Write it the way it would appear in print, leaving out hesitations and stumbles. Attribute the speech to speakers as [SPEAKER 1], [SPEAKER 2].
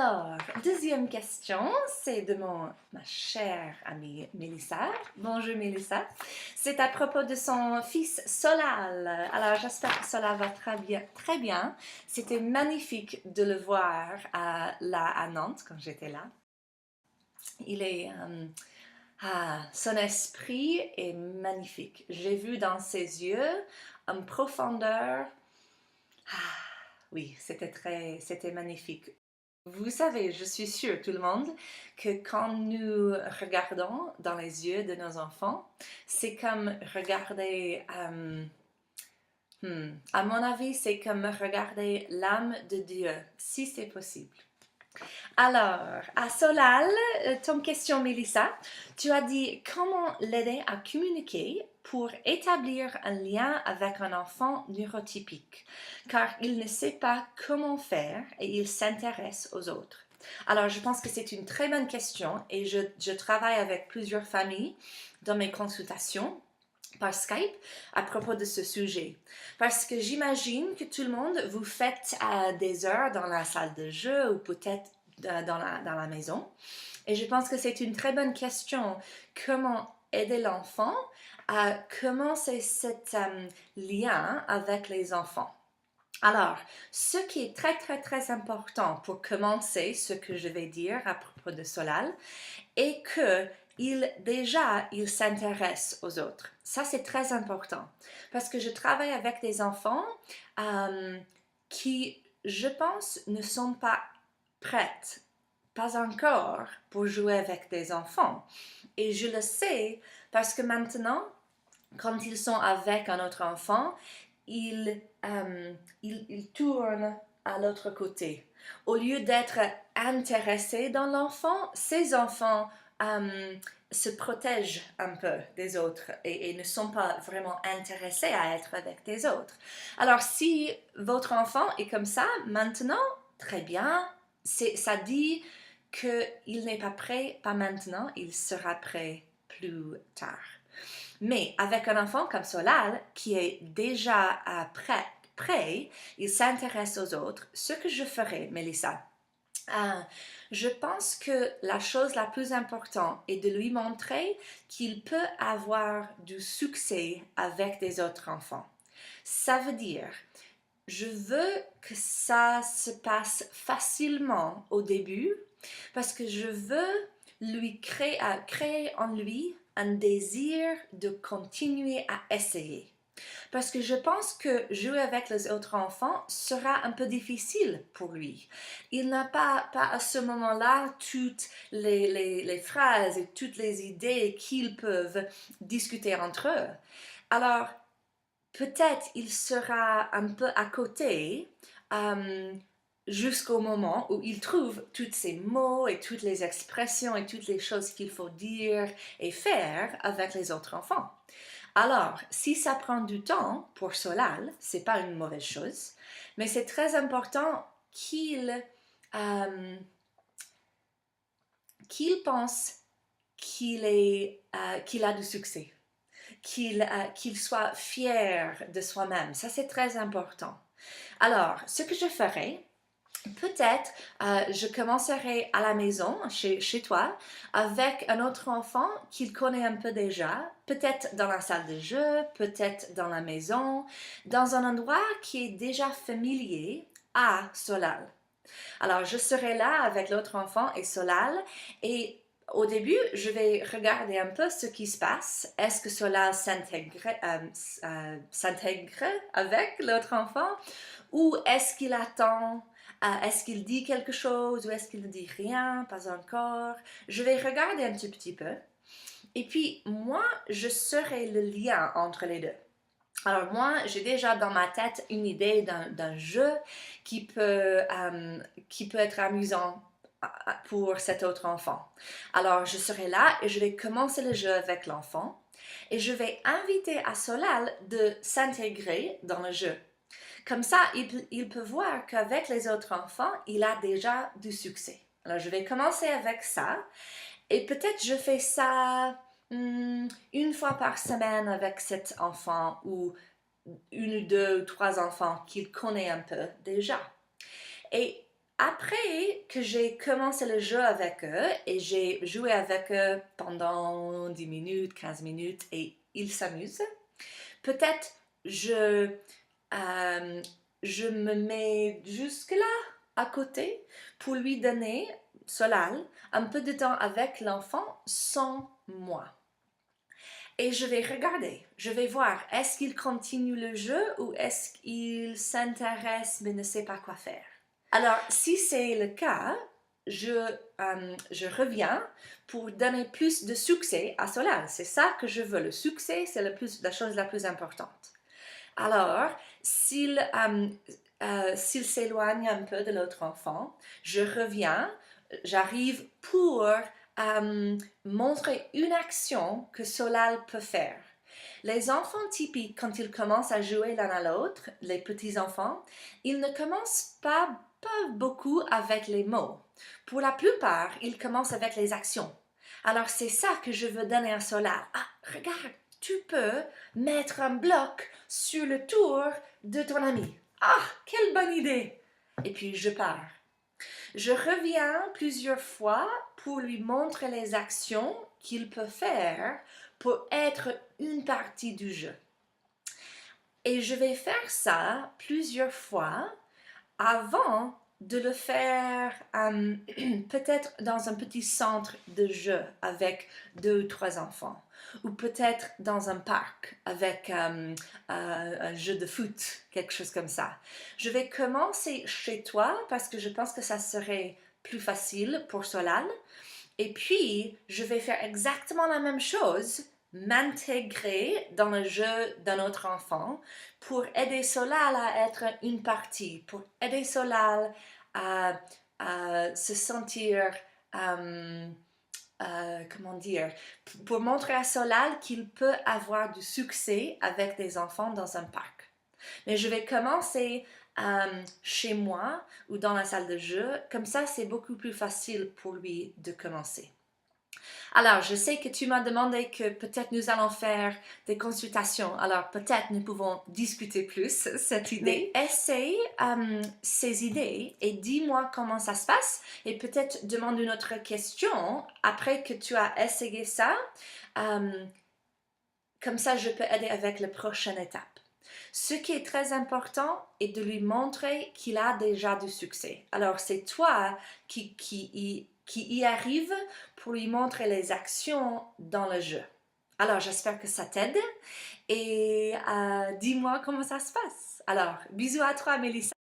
[SPEAKER 1] Alors, deuxième question, c'est de ma chère amie Mélissa. Bonjour Mélissa. C'est à propos de son fils Solal. Alors, j'espère que cela va très bien. Très bien. C'était magnifique de le voir à Nantes quand j'étais là. Il est, son esprit est magnifique. J'ai vu dans ses yeux une profondeur. Oui, c'était magnifique. Vous savez, je suis sûre, tout le monde, que quand nous regardons dans les yeux de nos enfants, c'est comme regarder, à mon avis, c'est comme regarder l'âme de Dieu, si c'est possible. Alors, à Solal, ton question, Mélissa, tu as dit comment l'aider à communiquer pour établir un lien avec un enfant neurotypique, car il ne sait pas comment faire et il s'intéresse aux autres. Alors, je pense que c'est une très bonne question et je travaille avec plusieurs familles dans mes consultations par Skype à propos de ce sujet. Parce que j'imagine que tout le monde, vous faites des heures dans la salle de jeu ou peut-être dans la maison. Et je pense que c'est une très bonne question. Comment aider l'enfant à commencer cet lien avec les enfants? Alors, ce qui est très, très, très important pour commencer ce que je vais dire à propos de Solal est que il s'intéresse aux autres. Ça, c'est très important parce que je travaille avec des enfants qui, je pense, ne sont pas prêtes, pas encore, pour jouer avec des enfants. Et je le sais parce que maintenant, quand ils sont avec un autre enfant, ils tournent à l'autre côté. Au lieu d'être intéressés dans l'enfant, ces enfants se protègent un peu des autres et ne sont pas vraiment intéressés à être avec des autres. Alors, si votre enfant est comme ça maintenant, très bien, ça dit qu'il n'est pas prêt, pas maintenant, il sera prêt plus tard. Mais avec un enfant comme Solal, qui est déjà prêt, il s'intéresse aux autres, ce que je ferai, Mélissa, je pense que la chose la plus importante est de lui montrer qu'il peut avoir du succès avec des autres enfants. Ça veut dire, je veux que ça se passe facilement au début parce que je veux lui créer en lui un désir de continuer à essayer. Parce que je pense que jouer avec les autres enfants sera un peu difficile pour lui. Il n'a pas à ce moment-là toutes les phrases et toutes les idées qu'ils peuvent discuter entre eux. Alors, peut-être il sera un peu à côté jusqu'au moment où il trouve tous ces mots et toutes les expressions et toutes les choses qu'il faut dire et faire avec les autres enfants. Alors, si ça prend du temps pour Solal, c'est pas une mauvaise chose, mais c'est très important qu'il pense qu'il a du succès, qu'il soit fier de soi-même. Ça, c'est très important. Alors, ce que je ferai, peut-être je commencerai à la maison, chez toi, avec un autre enfant qu'il connaît un peu déjà, peut-être dans la salle de jeu, peut-être dans la maison, dans un endroit qui est déjà familier à Solal. Alors, je serai là avec l'autre enfant et Solal et au début, je vais regarder un peu ce qui se passe. Est-ce que Solal s'intègre avec l'autre enfant ou est-ce qu'il attend? Est-ce qu'il dit quelque chose ou est-ce qu'il ne dit rien? Pas encore. Je vais regarder un tout petit peu. Et puis, moi, je serai le lien entre les deux. Alors moi, j'ai déjà dans ma tête une idée d'un jeu qui peut être amusant pour cet autre enfant. Alors je serai là et je vais commencer le jeu avec l'enfant et je vais inviter à Solal de s'intégrer dans le jeu. Comme ça, il peut voir qu'avec les autres enfants, il a déjà du succès. Alors je vais commencer avec ça et peut-être je fais ça une fois par semaine avec cet enfant ou une ou deux ou trois enfants qu'il connaît un peu déjà. Et Après que j'ai commencé le jeu avec eux et j'ai joué avec eux pendant 10 minutes, 15 minutes et ils s'amusent, peut-être euh, je me mets jusque là à côté pour lui donner, Solal, un peu de temps avec l'enfant sans moi. Et je vais regarder, je vais voir, est-ce qu'il continue le jeu ou est-ce qu'il s'intéresse mais ne sait pas quoi faire. Alors, si c'est le cas, je reviens pour donner plus de succès à Solal. C'est ça que je veux. Le succès, c'est la chose la plus importante. Alors, s'il s'éloigne un peu de l'autre enfant, je reviens, j'arrive pour montrer une action que Solal peut faire. Les enfants typiques, quand ils commencent à jouer l'un à l'autre, les petits-enfants, ils ne commencent pas beaucoup avec les mots. Pour la plupart, ils commencent avec les actions. Alors c'est ça que je veux donner à Solal. Ah, regarde, tu peux mettre un bloc sur le tour de ton ami. Ah, quelle bonne idée! Et puis je pars. Je reviens plusieurs fois pour lui montrer les actions qu'il peut faire pour être une partie du jeu. Et je vais faire ça plusieurs fois avant de le faire peut-être dans un petit centre de jeu avec 2 ou 3 enfants, ou peut-être dans un parc avec un jeu de foot, quelque chose comme ça. Je vais commencer chez toi parce que je pense que ça serait plus facile pour Solal. Et puis, je vais faire exactement la même chose, m'intégrer dans le jeu d'un autre enfant pour aider Solal à être une partie, pour aider Solal à se sentir, comment dire, pour montrer à Solal qu'il peut avoir du succès avec des enfants dans un parc. Mais je vais commencer chez moi ou dans la salle de jeu, comme ça c'est beaucoup plus facile pour lui de commencer. Alors, je sais que tu m'as demandé que peut-être nous allons faire des consultations. Alors, peut-être nous pouvons discuter plus cette idée. Mais essaye ces idées et dis-moi comment ça se passe. Et peut-être demande une autre question après que tu as essayé ça. Comme ça, je peux aider avec la prochaine étape. Ce qui est très important est de lui montrer qu'il a déjà du succès. Alors, c'est toi qui y arrive pour lui montrer les actions dans le jeu. Alors, j'espère que ça t'aide et dis-moi comment ça se passe. Alors, bisous à toi, Mélissa.